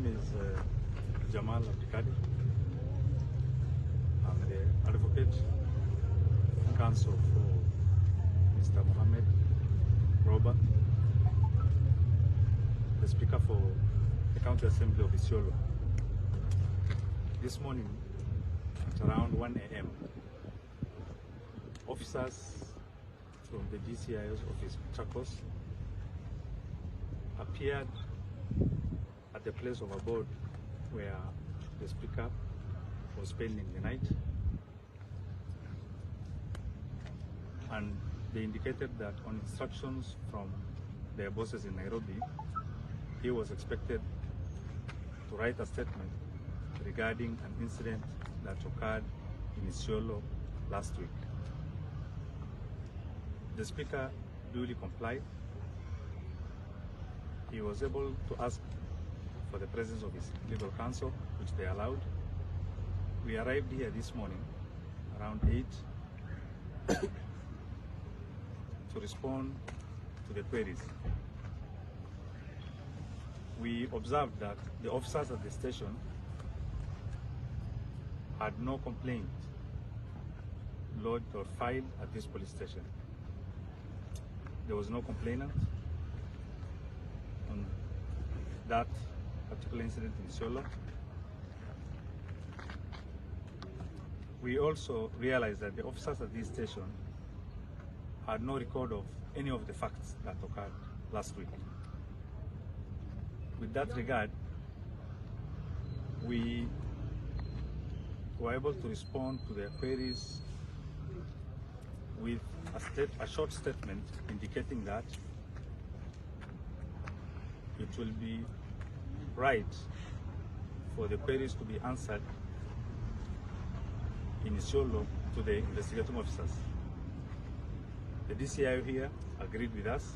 name is Jamal Abdikadi. I'm the advocate counsel for Mr. Mohammed Roba, the Speaker for the County Assembly of Isiolo. This morning, at around 1 a.m., officers from the DCIO's office, Chakos, appeared at the place of abode where the Speaker was spending the night, and they indicated that on instructions from their bosses in Nairobi, he was expected to write a statement regarding an incident that occurred in Isiolo last week. The Speaker duly complied. He was able to ask for the presence of his legal counsel, which they allowed. We arrived here this morning around 8 to respond to the queries. We observed that the officers at the station had no complaint lodged or filed at this police station. There was no complainant on that particular incident in Isiolo. We also realized that the officers at this station had no record of any of the facts that occurred last week. With that regard, we were able to respond to their queries with a short statement indicating that it will be right for the queries to be answered in Isiolo to the investigating officers. The DCIO here agreed with us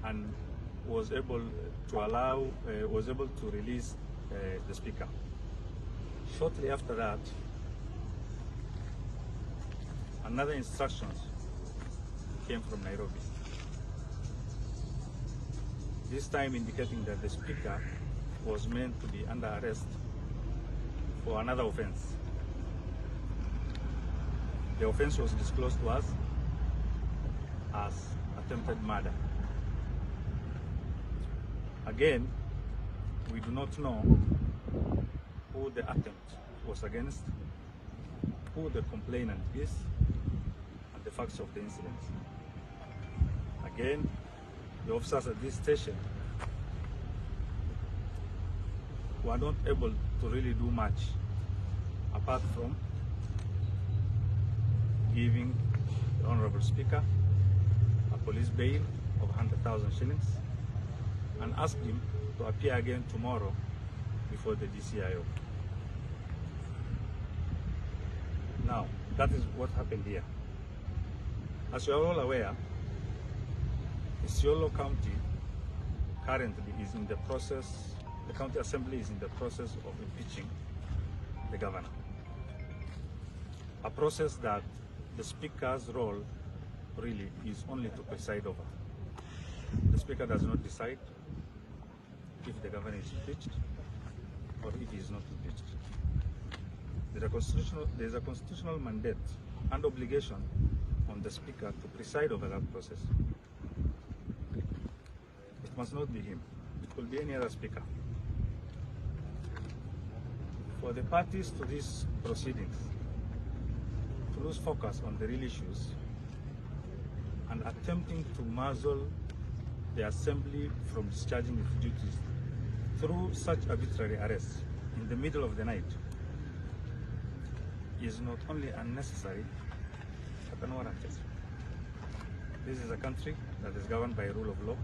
and was able to release the Speaker. Shortly after that, another instructions came from Nairobi, this time indicating that the Speaker was meant to be under arrest for another offense. The offense was disclosed to us as attempted murder. Again, we do not know who the attempt was against, who the complainant is, and the facts of the incident. Again, the officers at this station were not able to really do much apart from giving the Honorable Speaker a police bail of 100,000 shillings and asked him to appear again tomorrow before the DCIO. Now, that is what happened here. As you are all aware, Isiolo County currently is in the process, the County Assembly is in the process of impeaching the governor. A process that the Speaker's role really is only to preside over. The Speaker does not decide if the governor is impeached or if he is not impeached. There is a constitutional mandate and obligation on the Speaker to preside over that process. It must not be him. It will be any other Speaker. For the parties to these proceedings to lose focus on the real issues and attempting to muzzle the Assembly from discharging its duties through such arbitrary arrests in the middle of the night is not only unnecessary, but unwarranted. This is a country that is governed by a rule of law.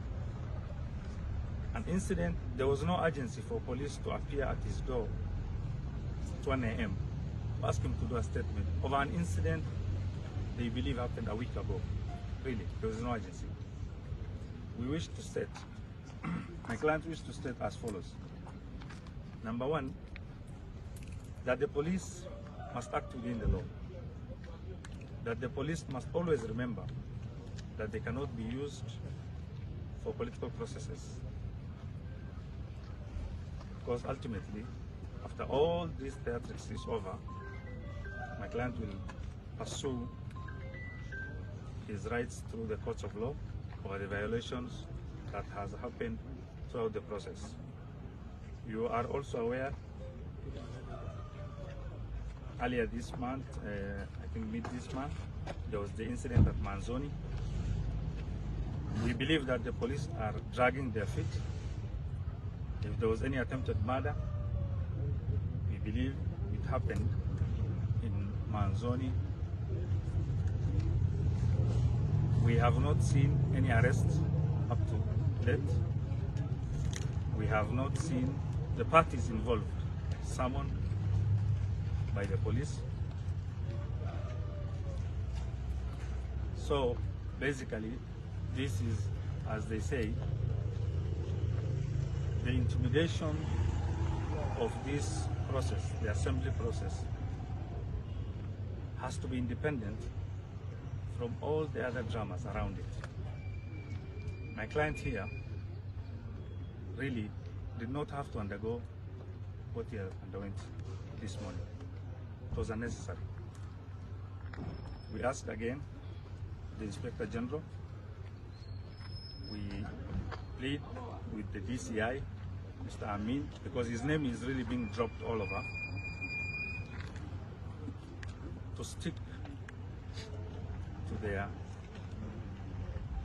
An incident, there was no urgency for police to appear at his door at 1 a.m. to ask him to do a statement of an incident they believe happened a week ago. Really, there was no urgency. We wish to state, my client wished to state as follows. Number one, that the police must act within the law. That the police must always remember that they cannot be used for political processes. Because ultimately, after all this theatrics is over, my client will pursue his rights through the courts of law for the violations that has happened throughout the process. You are also aware, earlier this month, I think mid this month, there was the incident at Manzoni. We believe that the police are dragging their feet. If there was any attempted murder, we believe it happened in Manzoni. We have not seen any arrests up to date. We have not seen the parties involved summoned by the police. So basically, this is, as they say, the intimidation of this process, the assembly process, has to be independent from all the other dramas around it. My client here really did not have to undergo what he underwent this morning. It was unnecessary. We ask again the Inspector General, we plead with the DCI, Mr. Amin, because his name is really being dropped all over, to stick to their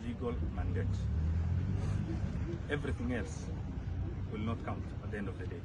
legal mandate. Everything else will not count at the end of the day.